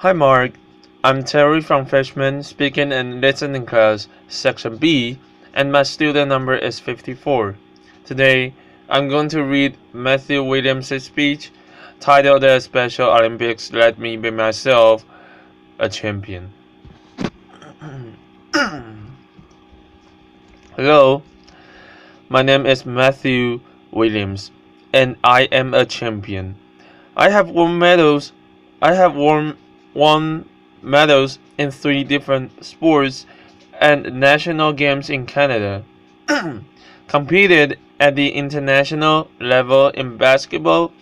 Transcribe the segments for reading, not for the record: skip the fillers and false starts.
Hi Mark, I'm Terry from Freshman Speaking and Listening Class, Section B, and my student number is 54. Today, I'm going to read Matthew Williams' speech titled The Special Olympics Let Me Be Myself, a Champion. Hello, my name is Matthew Williams, and I am a champion. I have won medals. I have won medals in 3 different sports and national games in Canada. Competed at the international level in basketball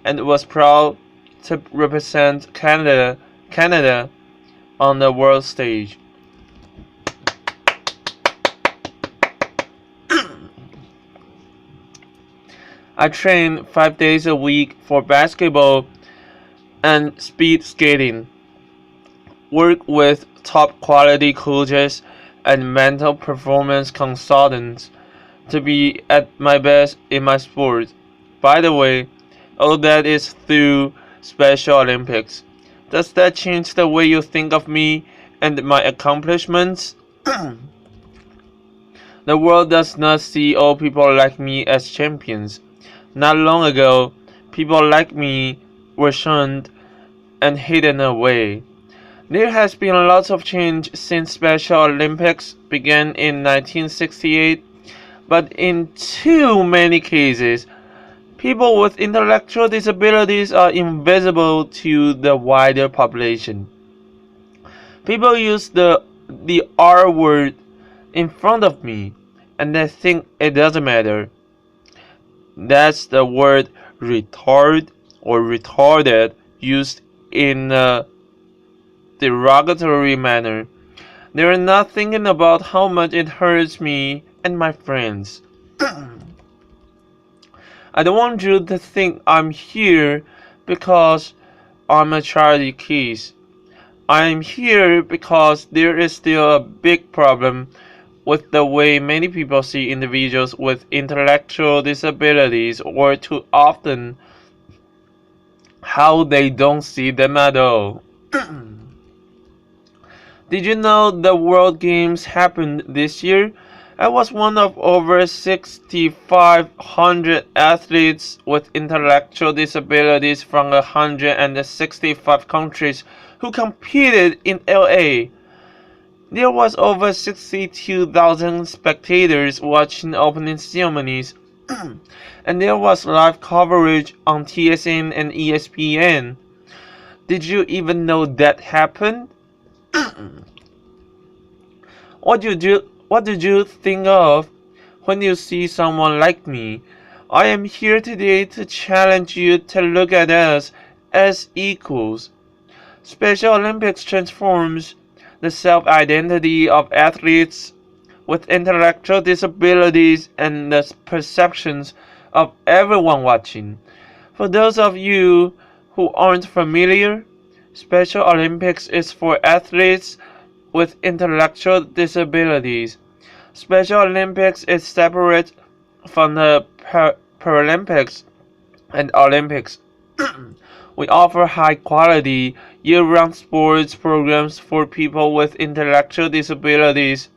and was proud to represent Canada on the world stage. I train 5 days a week for basketball and speed skating, work with top quality coaches and mental performance consultants to be at my best in my sport. By the way, all that is through Special Olympics. Does that change the way you think of me and my accomplishments? The world does not see all people like me as champions. Not long ago, people like me were shunned and hidden away. There has been lots of change since Special Olympics began in 1968, but in too many cases, people with intellectual disabilities are invisible to the wider population. People use the R word in front of me, and they think it doesn't matter. That's the word retard or retarded used in a derogatory manner. They are not thinking about how much it hurts me and my friends. I don't want you to think I'm here because I'm a charity case. I'm here because there is still a big problem with the way many people see individuals with intellectual disabilities, or too often how they don't see them at all. Did you know the World Games happened this year? I was one of over 6,500 athletes with intellectual disabilities from 165 countries who competed in LA. There was over 62,000 spectators watching opening ceremonies, and there was live coverage on TSN and ESPN. Did you even know that happened? What did you think of when you see someone like me? I am here today to challenge you to look at us as equals. Special Olympics transforms the self-identity of athletes with intellectual disabilities and the perceptions of everyone watching. For those of you who aren't familiar, Special Olympics is for athletes with intellectual disabilities. Special Olympics is separate from the Paralympics and Olympics. We offer high-quality, year-round sports programs for people with intellectual disabilities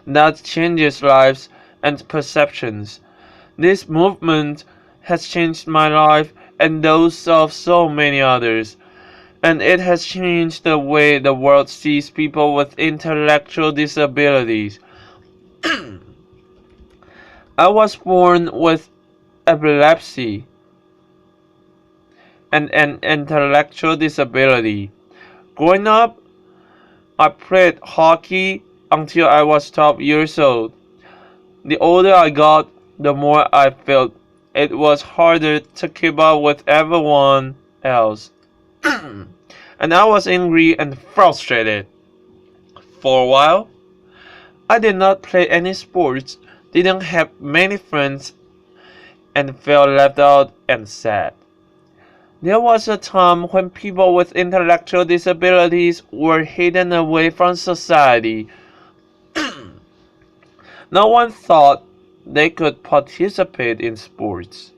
that changes lives and perceptions. This movement has changed my life and those of so many others, and it has changed the way the world sees people with intellectual disabilities. I was born with epilepsy and an intellectual disability. Growing up, I played hockey until I was 12 years old. The older I got, the more I felt it was harder to keep up with everyone else. And I was angry and frustrated. For a while, I did not play any sports, didn't have many friends, and felt left out and sad. There was a time when people with intellectual disabilities were hidden away from society. No one thought they could participate in sports,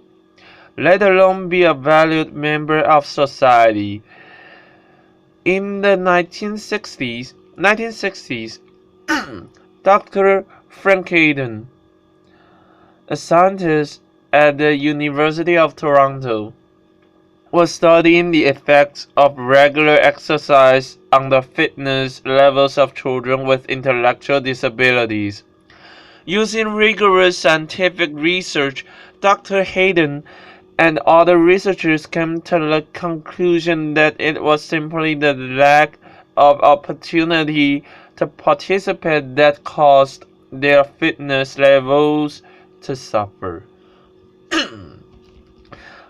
let alone be a valued member of society. In the 1960s, Dr. Frank Hayden, a scientist at the University of Toronto, was studying the effects of regular exercise on the fitness levels of children with intellectual disabilities. Using rigorous scientific research, Dr. Hayden and other researchers came to the conclusion that it was simply the lack of opportunity to participate that caused their fitness levels to suffer.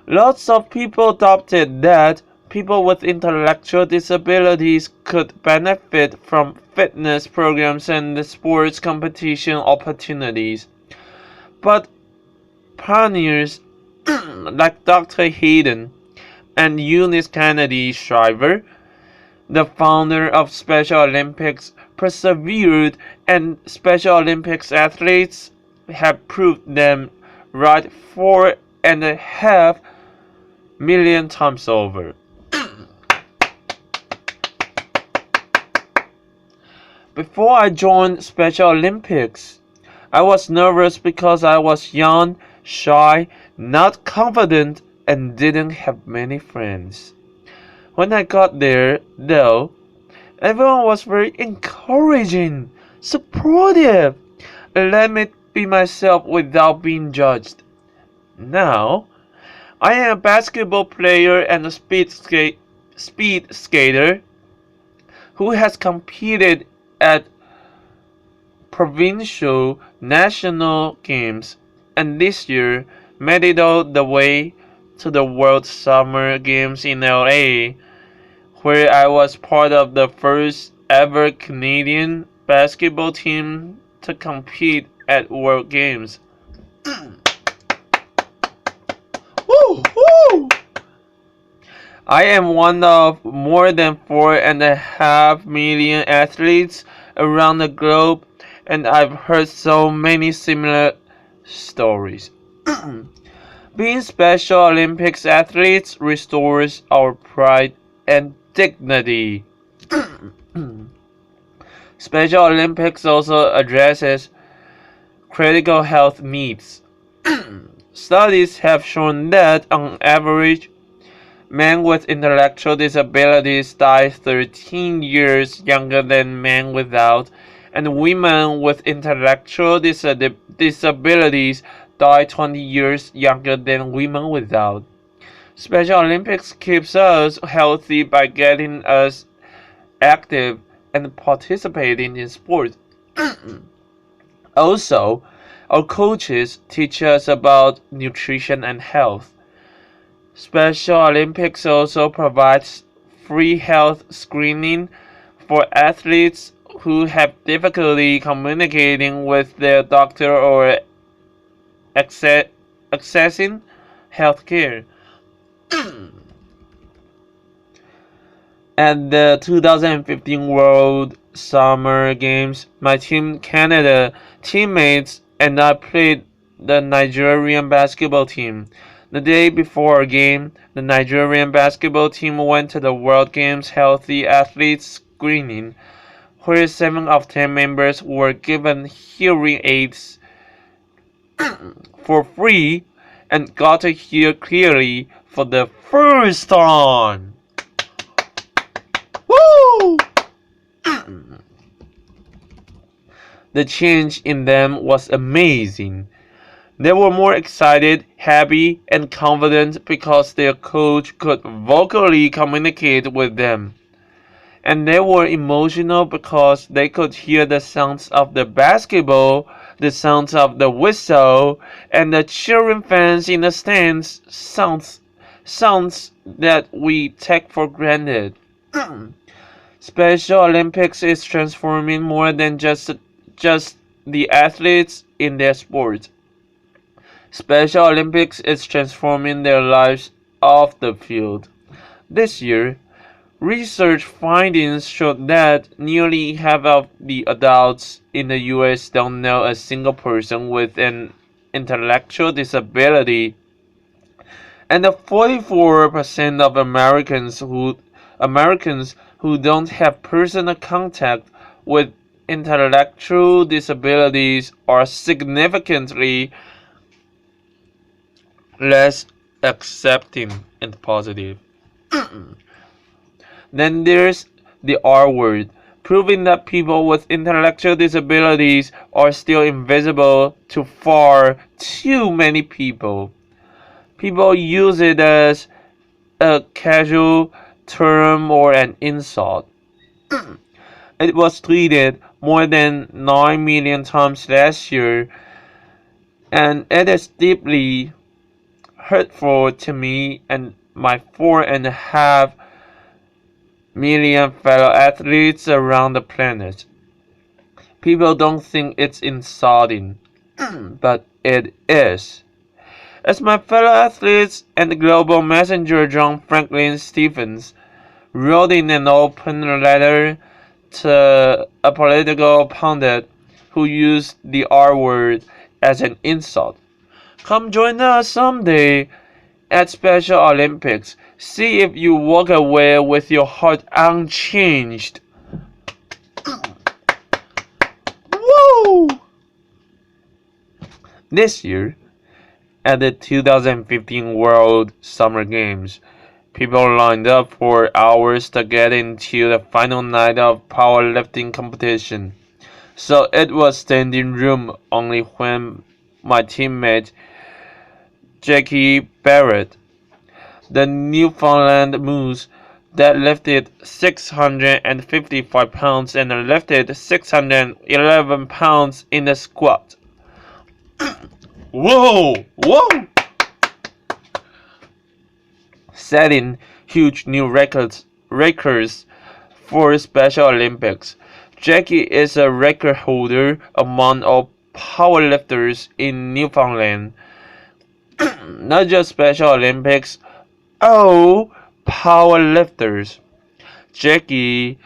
Lots of people doubted that people with intellectual disabilities could benefit from fitness programs and sports competition opportunities. But pioneers like Dr. Hayden and Eunice Kennedy Shriver, the founder of Special Olympics, persevered, and Special Olympics athletes have proved them right 4.5 million times over. Before I joined Special Olympics, I was nervous because I was young, shy, not confident, and didn't have many friends. When I got there, though, everyone was very encouraging, supportive, and let me be myself without being judged. Now, I am a basketball player and a speed skater who has competed at provincial, national games, and this year made it all the way to the World Summer Games in LA, where I was part of the first ever Canadian basketball team to compete at World Games. Woo! Woo! I am one of more than 4.5 million athletes around the globe, and I've heard so many similar stories. Being Special Olympics athletes restores our pride and dignity. Special Olympics also addresses critical health needs. Studies have shown that, on average, men with intellectual disabilities die 13 years younger than men without, and women with intellectual disabilities die 20 years younger than women without. Special Olympics keeps us healthy by getting us active and participating in sports. Also, our coaches teach us about nutrition and health. Special Olympics also provides free health screening for athletes who have difficulty communicating with their doctor or accessing health care. At the 2015 World Summer Games, my Team Canada teammates and I played the Nigerian basketball team. The day before our game, the Nigerian basketball team went to the World Games Healthy Athletes Screening, where 7 of 10 members were given hearing aids for free and got to hear clearly for the first time. Woo! The change in them was amazing. They were more excited, happy, and confident because their coach could vocally communicate with them. And they were emotional because they could hear the sounds of the basketball, the sounds of the whistle, and the cheering fans in the stands, sounds that we take for granted. Special Olympics is transforming more than just the athletes in their sport. Special Olympics is transforming their lives off the field. This year, research findings showed that nearly half of the adults in the US don't know a single person with an intellectual disability, and 44% of Americans who who don't have personal contact with intellectual disabilities are significantly less accepting and positive. Then there's the R word, proving that people with intellectual disabilities are still invisible to far too many people. People use it as a casual term or an insult. It was tweeted more than 9 million times last year, and it is deeply hurtful to me and my 4.5 million fellow athletes around the planet. People don't think it's insulting, but it is. As my fellow athletes and the global messenger John Franklin Stephens wrote in an open letter to a political pundit who used the R word as an insult. Come join us someday at Special Olympics. See if you walk away with your heart unchanged. Woo! This year, at the 2015 World Summer Games, people lined up for hours to get into the final night of powerlifting competition. So it was standing room only when my teammate Jackie Barrett, the Newfoundland Moose that lifted 655 pounds and lifted 611 pounds in the squat. Whoa! Whoa! Setting huge new records for Special Olympics. Jackie is a record holder among all powerlifters in Newfoundland. Not just Special Olympics, all powerlifters. Jackie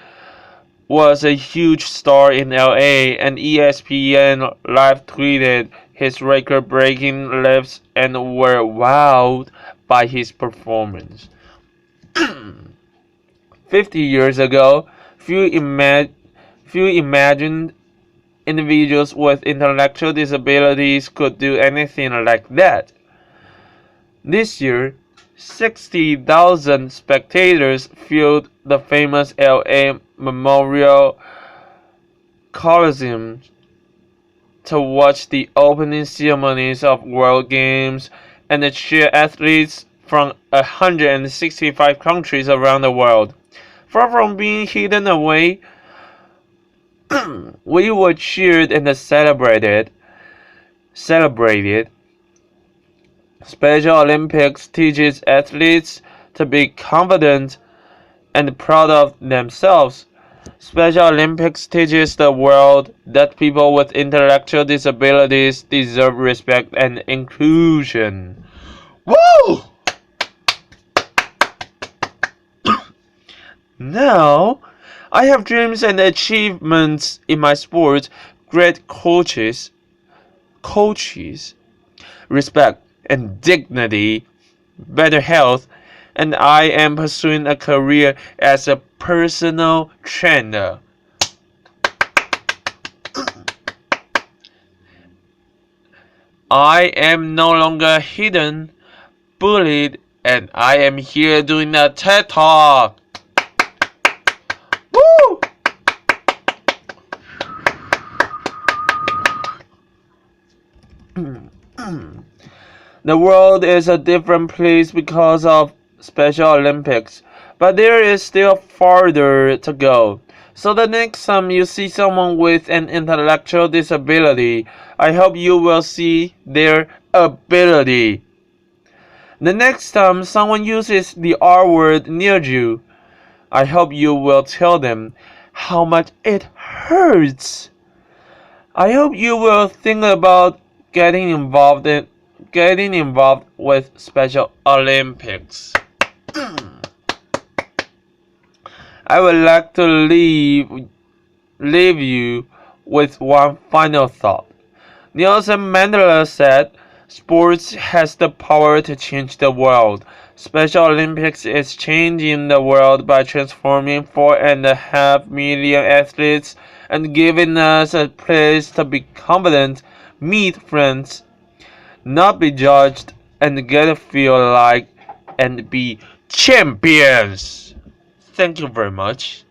was a huge star in LA, and ESPN live tweeted his record-breaking lifts and were wowed by his performance. 50 years ago, few imagined individuals with intellectual disabilities could do anything like that. This year, 60,000 spectators filled the famous LA Memorial Coliseum to watch the opening ceremonies of World Games and to cheer athletes from 165 countries around the world. Far from being hidden away, we were cheered and celebrated. Special Olympics teaches athletes to be confident and proud of themselves. Special Olympics teaches the world that people with intellectual disabilities deserve respect and inclusion. Woo! Now, I have dreams and achievements in my sport, great coaches, respect and dignity, better health, and I am pursuing a career as a personal trainer. I am no longer hidden, bullied, and I am here doing a TED Talk. Woo! The world is a different place because of Special Olympics, but there is still farther to go. So the next time you see someone with an intellectual disability, I hope you will see their ability. The next time someone uses the R word near you, I hope you will tell them how much it hurts. I hope you will think about getting involved with Special Olympics. I would like to leave you with one final thought. Nelson Mandela said, Sports has the power to change the world. Special Olympics is changing the world by transforming 4.5 million athletes and giving us a place to be confident, meet friends, not be judged, and get to feel like and be champions. Thank you very much.